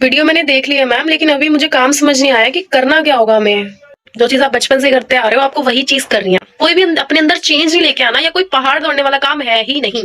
Video मैंने देख लिया मैम, लेकिन अभी मुझे काम समझ नहीं आया कि करना क्या होगा हमें। जो चीज आप बचपन से करते आ रहे हो, आपको वही चीज करनी है। कोई भी अपने अंदर चेंज नहीं लेके आना, या कोई पहाड़ तोड़ने वाला काम है ही नहीं।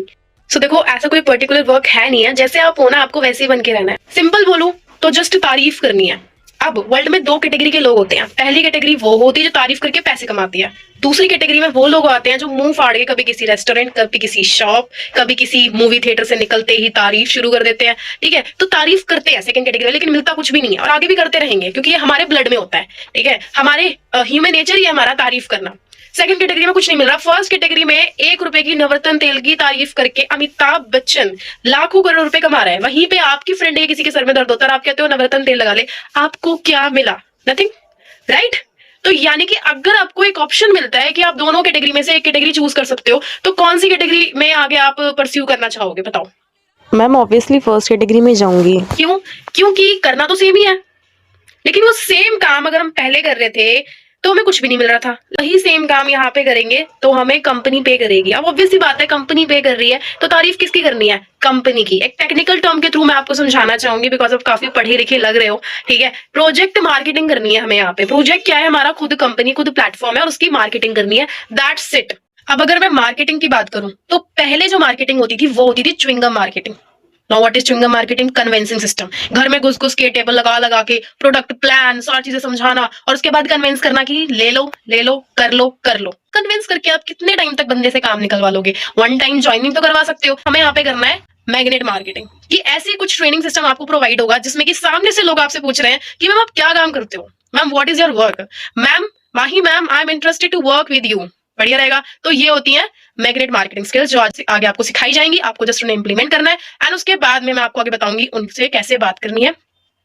सो देखो, ऐसा कोई पर्टिकुलर वर्क है नहीं है, जैसे आप हो ना आपको वैसे ही बन के रहना है। सिंपल बोलूं तो जस्ट तारीफ करनी है। अब वर्ल्ड में दो कैटेगरी के लोग होते हैं। पहली कैटेगरी वो होती है जो तारीफ करके पैसे कमाती है। दूसरी कैटेगरी में वो लोग आते हैं जो मुंह फाड़ के कभी किसी रेस्टोरेंट, कभी किसी शॉप, कभी किसी मूवी थिएटर से निकलते ही तारीफ शुरू कर देते हैं। ठीक है, तो तारीफ करते हैं सेकंड कैटेगरी में, लेकिन मिलता कुछ भी नहीं है, और आगे भी करते रहेंगे क्योंकि ये हमारे ब्लड में होता है। ठीक है, हमारे ह्यूमन नेचर ही है हमारा तारीफ करना। सेकंड कैटेगरी में कुछ नहीं मिल रहा। फर्स्ट कैटेगरी में 1 रुपए की नवरत्न तेल की तारीफ करके अमिताभ बच्चन लाखों करोड़ रुपए कमा रहे हैं। वहीं पे आपकी फ्रेंड है, किसी के सर में दर्द होता है, आप कहते हो नवरत्न तेल लगा ले, आपको क्या मिला? Nothing, right? तो यानी कि अगर आपको एक ऑप्शन मिलता है कि आप दोनों कैटेगरी में से एक कैटेगरी चूज कर सकते हो, तो कौन सी कैटेगरी में आगे आप परस्यू करना चाहोगे, बताओ? मैम ऑब्वियसली फर्स्ट कैटेगरी में जाऊंगी। क्यों? क्योंकि करना तो सेम ही है, लेकिन वो सेम काम अगर हम पहले कर रहे थे तो हमें कुछ भी नहीं मिल रहा था। वही सेम काम यहाँ पे करेंगे तो हमें कंपनी पे करेगी। अब ऑब्वियस सी बात है, कंपनी पे कर रही है तो तारीफ किसकी करनी है? कंपनी की। एक टेक्निकल टर्म के थ्रू मैं आपको समझाना चाहूंगी, बिकॉज आप काफी पढ़े लिखे लग रहे हो। ठीक है, प्रोजेक्ट मार्केटिंग करनी है हमें यहाँ पे। प्रोजेक्ट क्या है? हमारा खुद कंपनी, खुद प्लेटफॉर्म है और उसकी मार्केटिंग करनी है। That's it. अब अगर मैं मार्केटिंग की बात करूं तो पहले जो मार्केटिंग होती थी वो होती थी chewing gum marketing. Now what is chewing gum marketing? Convincing system. घर में घुस घुस के, टेबल लगा लगा के, प्रोडक्ट प्लान, सारी चीजें समझाना और उसके बाद कन्विंस करना कि ले लो ले लो, कर लो कर लो। कन्विंस करके आप कितने टाइम तक बंदे से काम निकलवा लोगे? वन टाइम ज्वाइनिंग तो करवा सकते हो। हमें यहाँ पे करना है मैग्नेट मार्केटिंग। कि ऐसी कुछ ट्रेनिंग सिस्टम आपको प्रोवाइड होगा जिसमें कि सामने से लोग आपसे पूछ रहे हैं कि मैम आप क्या काम करते हो, ma'am what is your work, ma'am Mahi ma'am I am interested to work with you. बढ़िया रहेगा। तो ये होती है मैग्नेट मार्केटिंग स्किल्स, जो आज आगे आपको सिखाई जाएंगी। आपको जस्ट उन्हें इंप्लीमेंट करना है, एंड उसके बाद में मैं आपको आगे बताऊंगी उनसे कैसे बात करनी है,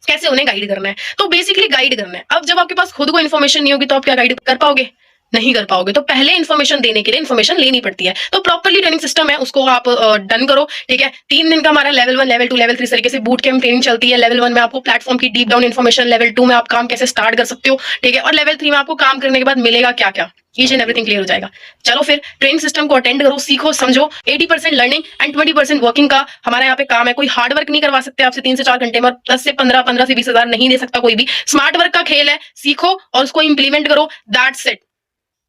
कैसे उन्हें गाइड करना है। तो बेसिकली गाइड करना है। अब जब आपके पास खुद को इन्फॉर्मेशन नहीं होगी तो आप क्या गाइड कर पाओगे? नहीं कर पाओगे। तो पहले इन्फॉर्मेशन देने के लिए इन्फॉर्मेशन लेनी पड़ती है। तो प्रॉपरली ट्रेनिंग सिस्टम है, उसको आप डन करो। ठीक है, 3 दिन का हमारा लेवल 1, लेवल 2, लेवल 3 तरीके से बूट कैंप ट्रेनिंग चलती है। लेवल 1 में आपको प्लेटफॉर्म की डीप डाउन इन्फॉर्मेशन, लेवल 2 में आप काम कैसे स्टार्ट कर सकते हो। ठीक है, और लेवल 3 में आपको काम करने के बाद मिलेगा क्या क्या, ईच एंड एवरीथिंग क्लियर हो जाएगा। चलो फिर ट्रेनिंग सिस्टम को अटेंड करो, सीखो, समझो। 80% लर्निंग एंड 20% वर्किंग का हमारा यहाँ पे काम है। कोई हार्ड वर्क नहीं करवा सकते आपसे 3 से 4 घंटे में, और 10 से 15 से 20 हजार नहीं दे सकता कोई भी। स्मार्ट वर्क का खेल है, सीखो और उसको इंप्लीमेंट करो। That's it.